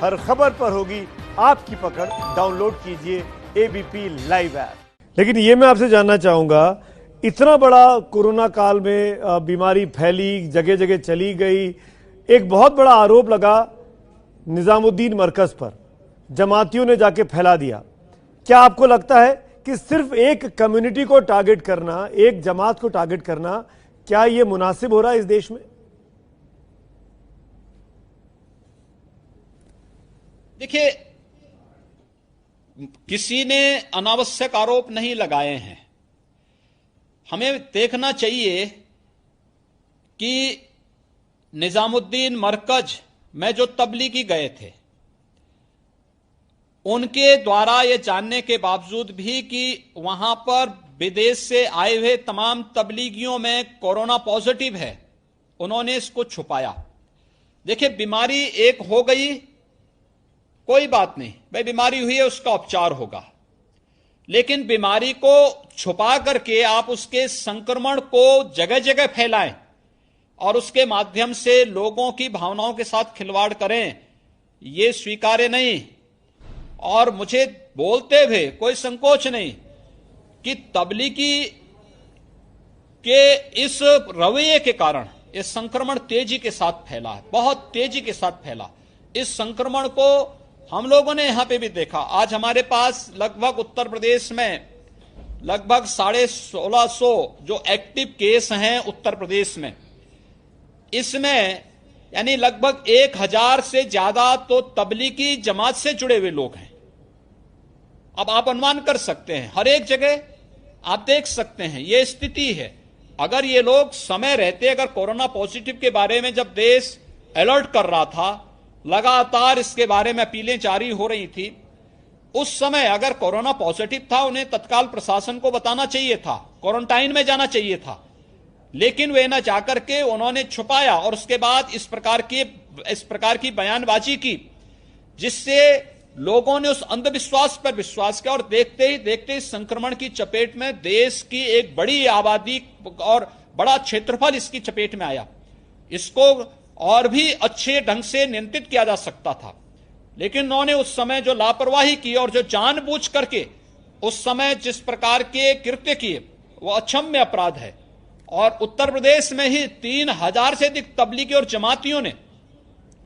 हर खबर पर होगी आपकी पकड़। डाउनलोड कीजिए एबीपी लाइव ऐप। लेकिन ये मैं आपसे जानना चाहूंगा, इतना बड़ा कोरोना काल में बीमारी फैली, जगह जगह चली गई, एक बहुत बड़ा आरोप लगा निजामुद्दीन मरकज पर, जमातियों ने जाके फैला दिया। क्या आपको लगता है कि सिर्फ एक कम्युनिटी को टारगेट करना, एक जमात को टारगेट करना, क्या यह मुनासिब हो रहा है इस देश में? देखिए, किसी ने अनावश्यक आरोप नहीं लगाए हैं। हमें देखना चाहिए कि निजामुद्दीन मरकज में जो तबलीगी गए थे, उनके द्वारा यह जानने के बावजूद भी कि वहां पर विदेश से आए हुए तमाम तबलीगियों में कोरोना पॉजिटिव है, उन्होंने इसको छुपाया। देखिए, बीमारी एक हो गई, कोई बात नहीं भाई, बीमारी हुई है, उसका उपचार होगा। लेकिन बीमारी को छुपा करके आप उसके संक्रमण को जगह जगह फैलाएं और उसके माध्यम से लोगों की भावनाओं के साथ खिलवाड़ करें, यह स्वीकार्य नहीं। और मुझे बोलते हुए कोई संकोच नहीं कि तबलीगी के इस रवैये के कारण यह संक्रमण तेजी के साथ फैला है, बहुत तेजी के साथ फैला। इस संक्रमण को हम लोगों ने यहां पे भी देखा। आज हमारे पास लगभग उत्तर प्रदेश में लगभग 1650 जो एक्टिव केस हैं उत्तर प्रदेश में, इसमें यानी लगभग 1000 से ज्यादा तो तबलीगी जमात से जुड़े हुए लोग हैं। अब आप अनुमान कर सकते हैं, हर एक जगह आप देख सकते हैं यह स्थिति है। अगर ये लोग समय रहते, अगर कोरोना पॉजिटिव के बारे में जब देश अलर्ट कर रहा था, लगातार इसके बारे में अपीलें जारी हो रही थी, उस समय अगर कोरोना पॉजिटिव था, उन्हें तत्काल प्रशासन को बताना चाहिए था, क्वारंटाइन में जाना चाहिए था। लेकिन वे न जाकर के उन्होंने छुपाया और उसके बाद इस प्रकार की बयानबाजी की, जिससे लोगों ने उस अंधविश्वास पर विश्वास किया और देखते ही देखते इस संक्रमण की चपेट में देश की एक बड़ी आबादी और बड़ा क्षेत्रफल इसकी चपेट में आया। इसको और भी अच्छे ढंग से नियंत्रित किया जा सकता था, लेकिन उन्होंने उस समय जो लापरवाही की और जो जानबूझ करके उस समय जिस प्रकार के कृत्य किए, वो अक्षम्य अपराध है। और उत्तर प्रदेश में ही 3000 से अधिक तबलीगी और जमातियों ने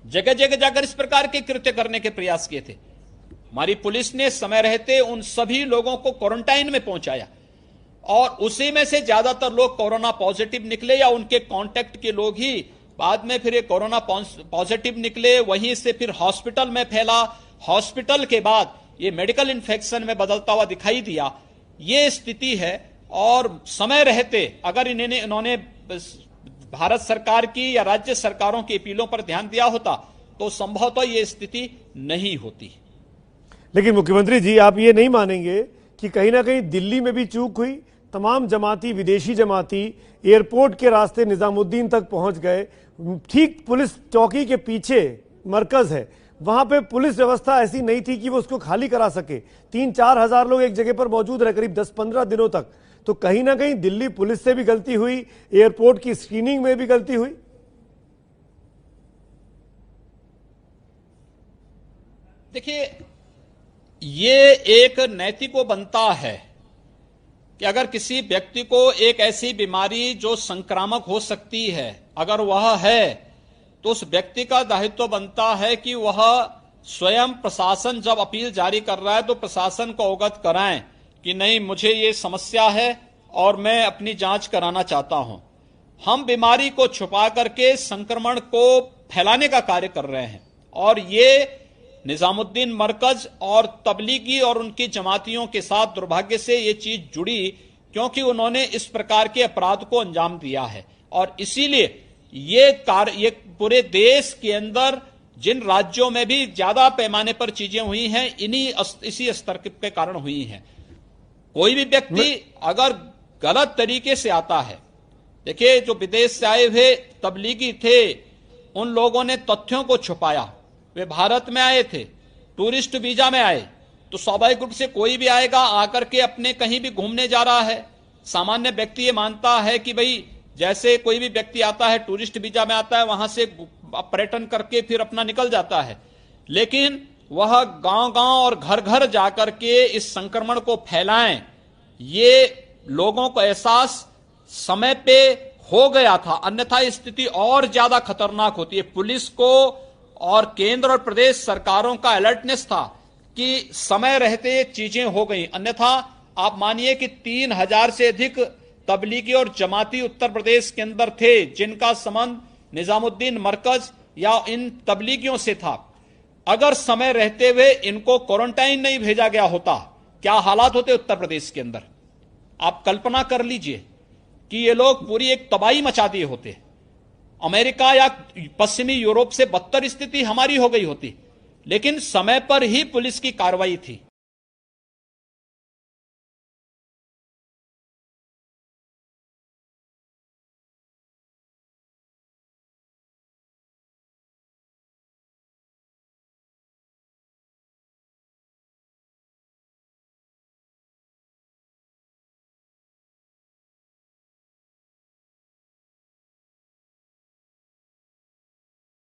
जगह जगह जाकर इस प्रकार के कृत्य करने के प्रयास किए थे। हमारी पुलिस ने समय रहते उन सभी लोगों को क्वारंटाइन में पहुंचाया और उसी में से ज्यादातर लोग कोरोना पॉजिटिव निकले या उनके कांटेक्ट के लोग ही बाद में फिर ये कोरोना पॉजिटिव निकले, वहीं से फिर हॉस्पिटल में फैला, हॉस्पिटल के बाद ये मेडिकल इन्फेक्शन में बदलता हुआ दिखाई दिया। ये स्थिति है और समय रहते अगर इन्होंने भारत सरकार की या राज्य सरकारों की अपीलों पर ध्यान दिया होता तो संभवतः ये स्थिति नहीं होती। लेकिन मुख्यमंत्री जी, आप ये नहीं मानेंगे कि कहीं ना कहीं दिल्ली में भी चूक हुई? तमाम जमाती, विदेशी जमाती एयरपोर्ट के रास्ते निजामुद्दीन तक पहुंच गए। ठीक पुलिस चौकी के पीछे मरकज है, वहां पे पुलिस व्यवस्था ऐसी नहीं थी कि वो उसको खाली करा सके। 3-4 हजार लोग एक जगह पर मौजूद रहे करीब 10-15 दिनों तक। तो कहीं ना कहीं दिल्ली पुलिस से भी गलती हुई, एयरपोर्ट की स्क्रीनिंग में भी गलती हुई। देखिए, ये एक नैतिको बनता है कि अगर किसी व्यक्ति को एक ऐसी बीमारी जो संक्रामक हो सकती है, अगर वह है, तो उस व्यक्ति का दायित्व बनता है कि वह स्वयं, प्रशासन जब अपील जारी कर रहा है तो प्रशासन को अवगत कराएं कि नहीं, मुझे ये समस्या है और मैं अपनी जांच कराना चाहता हूं। हम बीमारी को छुपा करके संक्रमण को फैलाने का कार्य कर रहे हैं और ये निजामुद्दीन मरकज और तबलीगी और उनकी जमातियों के साथ दुर्भाग्य से ये चीज जुड़ी, क्योंकि उन्होंने इस प्रकार के अपराध को अंजाम दिया है। और इसीलिए ये पूरे देश के अंदर जिन राज्यों में भी ज्यादा पैमाने पर चीजें हुई हैं, इसी स्तर के कारण हुई हैं। कोई भी व्यक्ति अगर गलत तरीके से आता है, देखिए, जो विदेश से आए हुए तबलीगी थे, उन लोगों ने तथ्यों को छुपाया। वे भारत में आए थे, टूरिस्ट वीजा में आए, तो स्वाभाविक रूप से कोई भी आएगा, आकर के अपने कहीं भी घूमने जा रहा है। सामान्य व्यक्ति ये मानता है कि भाई, जैसे कोई भी व्यक्ति आता है टूरिस्ट वीजा में आता है, वहां से पर्यटन करके फिर अपना निकल जाता है। लेकिन वह गांव-गांव और घर-घर जाकर के इस संक्रमण को फैलाएं, ये लोगों को एहसास समय पे हो गया था, अन्यथा स्थिति और ज्यादा खतरनाक होती है। पुलिस को और केंद्र और प्रदेश सरकारों का अलर्टनेस था कि समय रहते चीजें हो गई, अन्यथा आप मानिए कि 3000 से अधिक तबलीगी और जमाती उत्तर प्रदेश के अंदर थे जिनका संबंध निजामुद्दीन मरकज या इन तबलीगियों से था। अगर समय रहते हुए इनको क्वारंटाइन नहीं भेजा गया होता, क्या हालात होते उत्तर प्रदेश के अंदर? आप कल्पना कर लीजिए कि ये लोग पूरी एक तबाही मचा दिए होते। अमेरिका या पश्चिमी यूरोप से बदतर स्थिति हमारी हो गई होती, लेकिन समय पर ही पुलिस की कार्रवाई थी।